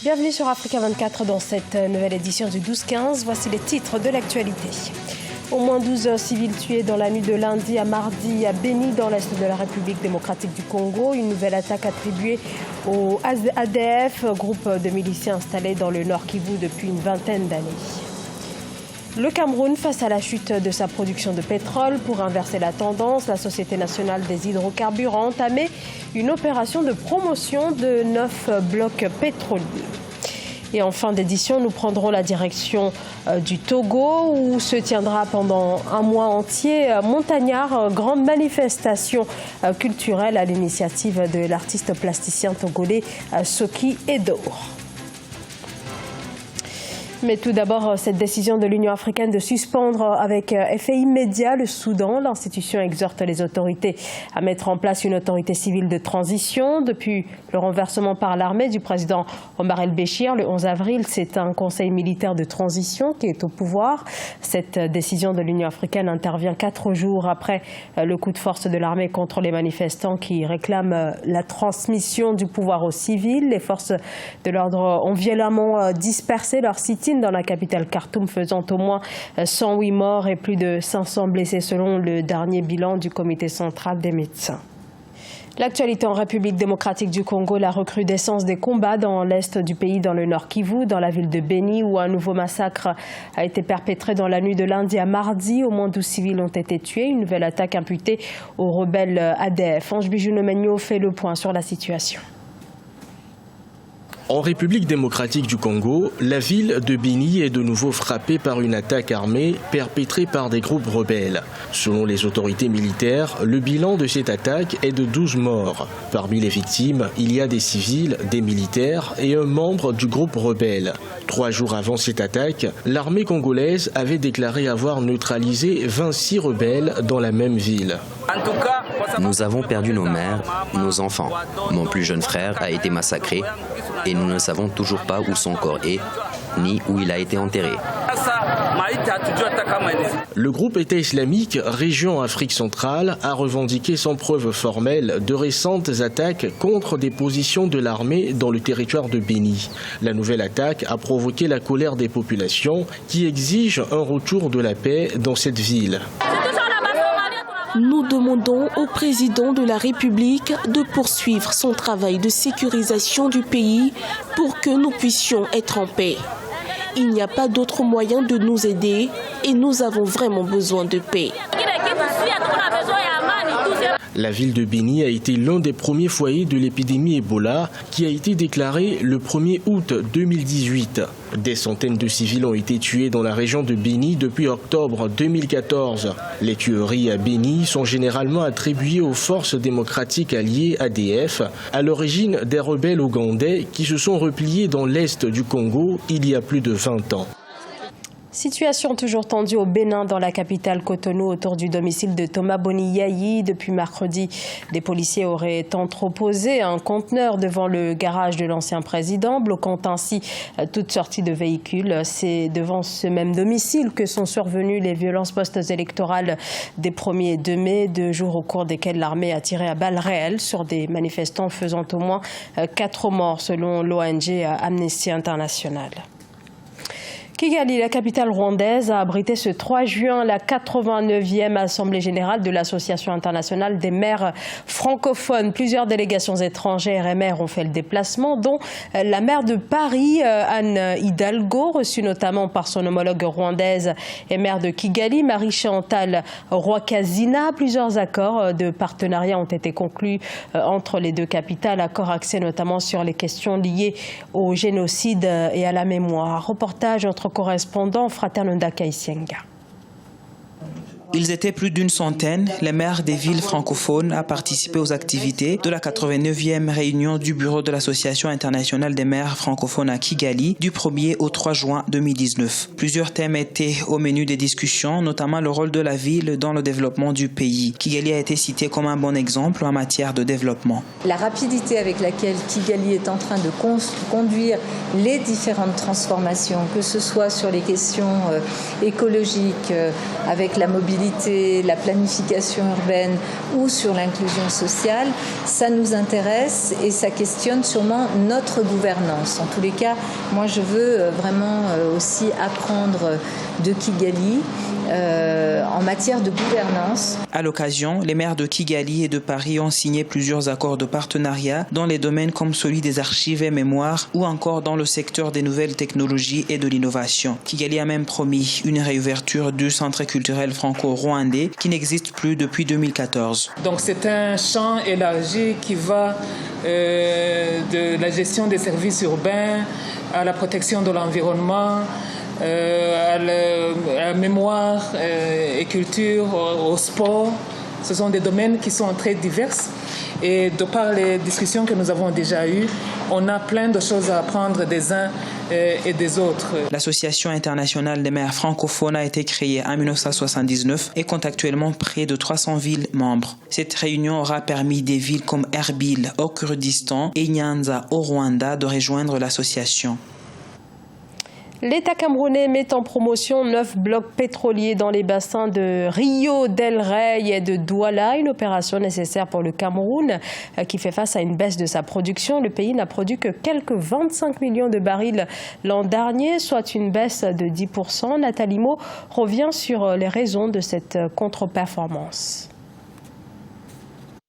Bienvenue sur Africa 24 dans cette nouvelle édition du 12-15. Voici les titres de l'actualité. Au moins 12 civils tués dans la nuit de lundi à mardi à Beni, dans l'est de la République démocratique du Congo. Une nouvelle attaque attribuée au ADF, groupe de miliciens installés dans le Nord Kivu depuis une vingtaine d'années. Le Cameroun, face à la chute de sa production de pétrole, pour inverser la tendance, la Société nationale des hydrocarbures a entamé une opération de promotion de 9 blocs pétroliers. Et en fin d'édition, nous prendrons la direction du Togo où se tiendra pendant un mois entier Montagnard, grande manifestation culturelle à l'initiative de l'artiste plasticien togolais Soki Edor. Mais tout d'abord, cette décision de l'Union africaine de suspendre avec effet immédiat le Soudan. L'institution exhorte les autorités à mettre en place une autorité civile de transition. Depuis le renversement par l'armée du président Omar el-Béchir le 11 avril, c'est un conseil militaire de transition qui est au pouvoir. Cette décision de l'Union africaine intervient 4 jours après le coup de force de l'armée contre les manifestants qui réclament la transmission du pouvoir aux civils. Les forces de l'ordre ont violemment dispersé leur sit-in dans la capitale Khartoum, faisant au moins 108 morts et plus de 500 blessés selon le dernier bilan du comité central des médecins. L'actualité en République démocratique du Congo, la recrudescence des combats dans l'est du pays, dans le Nord Kivu, dans la ville de Beni, où un nouveau massacre a été perpétré dans la nuit de lundi à mardi. Au moins 12 civils ont été tués. Une nouvelle attaque imputée aux rebelles ADF. Ange Bijounomagno fait le point sur la situation. En République démocratique du Congo, la ville de Beni est de nouveau frappée par une attaque armée perpétrée par des groupes rebelles. Selon les autorités militaires, le bilan de cette attaque est de 12 morts. Parmi les victimes, il y a des civils, des militaires et un membre du groupe rebelle. 3 jours avant cette attaque, l'armée congolaise avait déclaré avoir neutralisé 26 rebelles dans la même ville. Nous avons perdu nos mères, nos enfants. Mon plus jeune frère a été massacré et nous ne savons toujours pas où son corps est, ni où il a été enterré. Le groupe État islamique, région Afrique centrale, a revendiqué sans preuve formelle de récentes attaques contre des positions de l'armée dans le territoire de Beni. La nouvelle attaque a provoqué la colère des populations qui exigent un retour de la paix dans cette ville. Nous demandons au président de la République de poursuivre son travail de sécurisation du pays pour que nous puissions être en paix. Il n'y a pas d'autre moyen de nous aider et nous avons vraiment besoin de paix. La ville de Beni a été l'un des premiers foyers de l'épidémie Ebola qui a été déclarée le 1er août 2018. Des centaines de civils ont été tués dans la région de Beni depuis octobre 2014. Les tueries à Beni sont généralement attribuées aux forces démocratiques alliées ADF, à l'origine des rebelles ougandais qui se sont repliés dans l'est du Congo il y a plus de 20 ans. Situation toujours tendue au Bénin, dans la capitale Cotonou, autour du domicile de Thomas Boni-Yayi. Depuis mercredi, des policiers auraient entreposé un conteneur devant le garage de l'ancien président, bloquant ainsi toute sortie de véhicules. C'est devant ce même domicile que sont survenues les violences post-électorales des 1er et 2 mai, 2 jours au cours desquels l'armée a tiré à balles réelles sur des manifestants, faisant au moins 4 morts selon l'ONG Amnesty International. Kigali, la capitale rwandaise, a abrité ce 3 juin la 89e Assemblée générale de l'Association internationale des maires francophones. Plusieurs délégations étrangères et maires ont fait le déplacement, dont la maire de Paris, Anne Hidalgo, reçue notamment par son homologue rwandaise et maire de Kigali, Marie-Chantal Rwakazina. Plusieurs accords de partenariat ont été conclus entre les deux capitales, accords axés notamment sur les questions liées au génocide et à la mémoire. Reportage entre correspondant Fraternunda Kaisenga. Ils étaient plus d'une centaine, les maires des villes francophones, à participer aux activités de la 89e réunion du bureau de l'Association internationale des maires francophones à Kigali du 1er au 3 juin 2019. Plusieurs thèmes étaient au menu des discussions, notamment le rôle de la ville dans le développement du pays. Kigali a été cité comme un bon exemple en matière de développement. La rapidité avec laquelle Kigali est en train de conduire les différentes transformations, que ce soit sur les questions écologiques, avec la mobilité mobilité, la planification urbaine ou sur l'inclusion sociale, ça nous intéresse et ça questionne sûrement notre gouvernance. En tous les cas, moi je veux vraiment aussi apprendre de Kigali en matière de gouvernance. À l'occasion, les maires de Kigali et de Paris ont signé plusieurs accords de partenariat dans les domaines comme celui des archives et mémoires ou encore dans le secteur des nouvelles technologies et de l'innovation. Kigali a même promis une réouverture du centre culturel franco-rwandais qui n'existe plus depuis 2014. Donc c'est un champ élargi qui va de la gestion des services urbains à la protection de l'environnement, à la mémoire et culture, au sport. Ce sont des domaines qui sont très divers et de par les discussions que nous avons déjà eues, on a plein de choses à apprendre des uns et des autres. L'Association internationale des maires francophones a été créée en 1979 et compte actuellement près de 300 villes membres. Cette réunion aura permis des villes comme Erbil au Kurdistan et Nyanza au Rwanda de rejoindre l'association. L'État camerounais met en promotion 9 blocs pétroliers dans les bassins de Rio del Rey et de Douala, une opération nécessaire pour le Cameroun qui fait face à une baisse de sa production. Le pays n'a produit que quelques 25 millions de barils l'an dernier, soit une baisse de 10%. Nathalie Mo revient sur les raisons de cette contre-performance.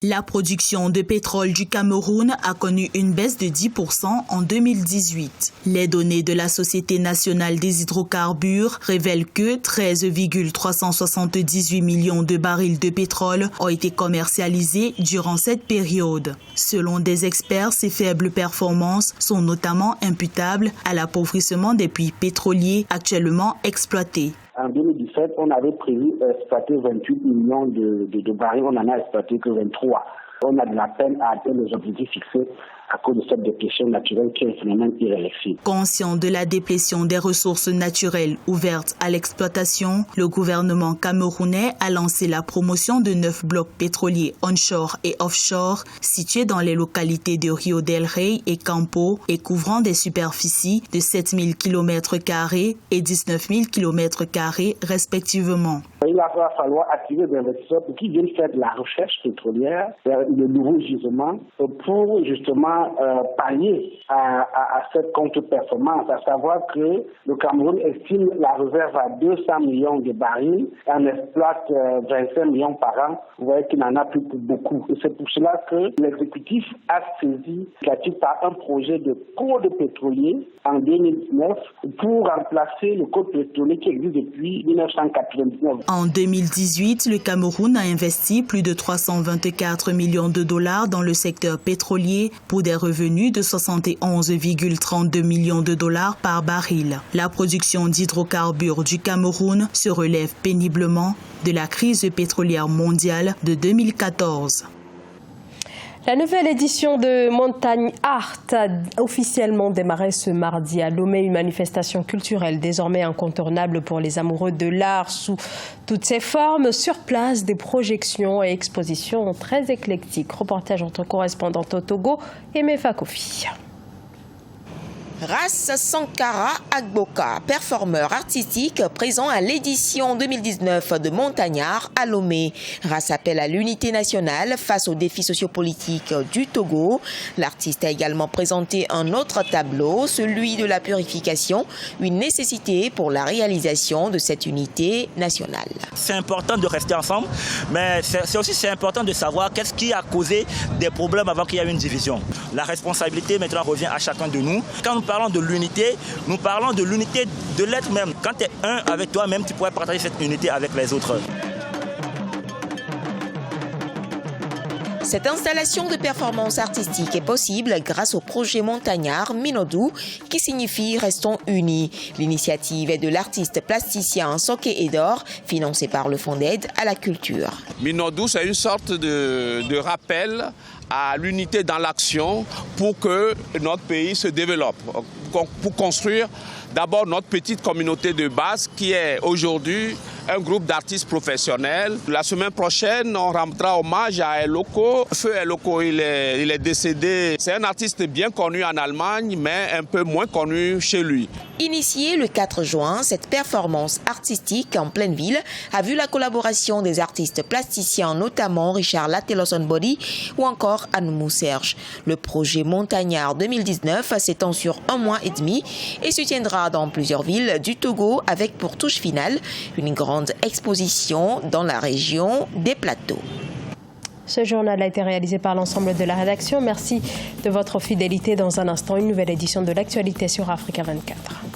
La production de pétrole du Cameroun a connu une baisse de 10% en 2018. Les données de la Société nationale des hydrocarbures révèlent que 13,378 millions de barils de pétrole ont été commercialisés durant cette période. Selon des experts, ces faibles performances sont notamment imputables à l'appauvrissement des puits pétroliers actuellement exploités. En 2017, on avait prévu exploiter 28 millions de barils, on n'en a exploité que 23. On a de la peine à atteindre les objectifs fixés à cause de cette déplétion naturelle qui est un phénomène irréversible. Conscient de la déplétion des ressources naturelles ouvertes à l'exploitation, le gouvernement camerounais a lancé la promotion de 9 blocs pétroliers onshore et offshore situés dans les localités de Rio del Rey et Campo et couvrant des superficies de 7 000 km² et 19 000 km² respectivement. Il va falloir attirer des investisseurs qui viennent faire de la recherche pétrolière, de nouveaux gisements pour justement pallier à cette contre-performance, à savoir que le Cameroun estime la réserve à 200 millions de barils et en exploite 25 millions par an. Vous voyez qu'il n'en a plus pour beaucoup. Et c'est pour cela que l'exécutif a saisi par un projet de code pétrolier en 2019 pour remplacer le code pétrolier qui existe depuis 1999. En 2018, le Cameroun a investi plus de 324 millions de dollars dans le secteur pétrolier pour des revenus de 71,32 millions de dollars par baril. La production d'hydrocarbures du Cameroun se relève péniblement de la crise pétrolière mondiale de 2014. La nouvelle édition de Montagne Art a officiellement démarré ce mardi à Lomé, une manifestation culturelle désormais incontournable pour les amoureux de l'art sous toutes ses formes. Sur place, des projections et expositions très éclectiques. Reportage entre correspondantes au Togo et Mefa Kofi. Ras Sankara Agboka, performeur artistique présent à l'édition 2019 de Montagne Art à Lomé. Ras appelle à l'unité nationale face aux défis sociopolitiques du Togo. L'artiste a également présenté un autre tableau, celui de la purification, une nécessité pour la réalisation de cette unité nationale. C'est important de rester ensemble, mais c'est important de savoir qu'est-ce qui a causé des problèmes avant qu'il y ait une division. La responsabilité maintenant revient à chacun de nous. Quand nous parlons de l'unité, nous parlons de l'unité de l'être même. Quand tu es un avec toi-même, tu pourrais partager cette unité avec les autres. Cette installation de performance artistique est possible grâce au projet montagnard Minodou, qui signifie Restons unis. L'initiative est de l'artiste plasticien Soke Edor, financé par le Fonds d'aide à la culture. Minodou, c'est une sorte de rappel à l'unité dans l'action pour que notre pays se développe, pour construire d'abord notre petite communauté de base qui est aujourd'hui un groupe d'artistes professionnels. La semaine prochaine, on rendra hommage à Eloko. Feu Eloko, il est décédé. C'est un artiste bien connu en Allemagne, mais un peu moins connu chez lui. Initiée le 4 juin, cette performance artistique en pleine ville a vu la collaboration des artistes plasticiens, notamment Richard Latelosonbody ou encore Anoumou Serge. Le projet Montagnard 2019 s'étend sur 1 mois et demi et se tiendra dans plusieurs villes du Togo avec pour touche finale une grande exposition dans la région des Plateaux. Ce journal a été réalisé par l'ensemble de la rédaction. Merci de votre fidélité. Dans un instant, une nouvelle édition de l'actualité sur Africa 24.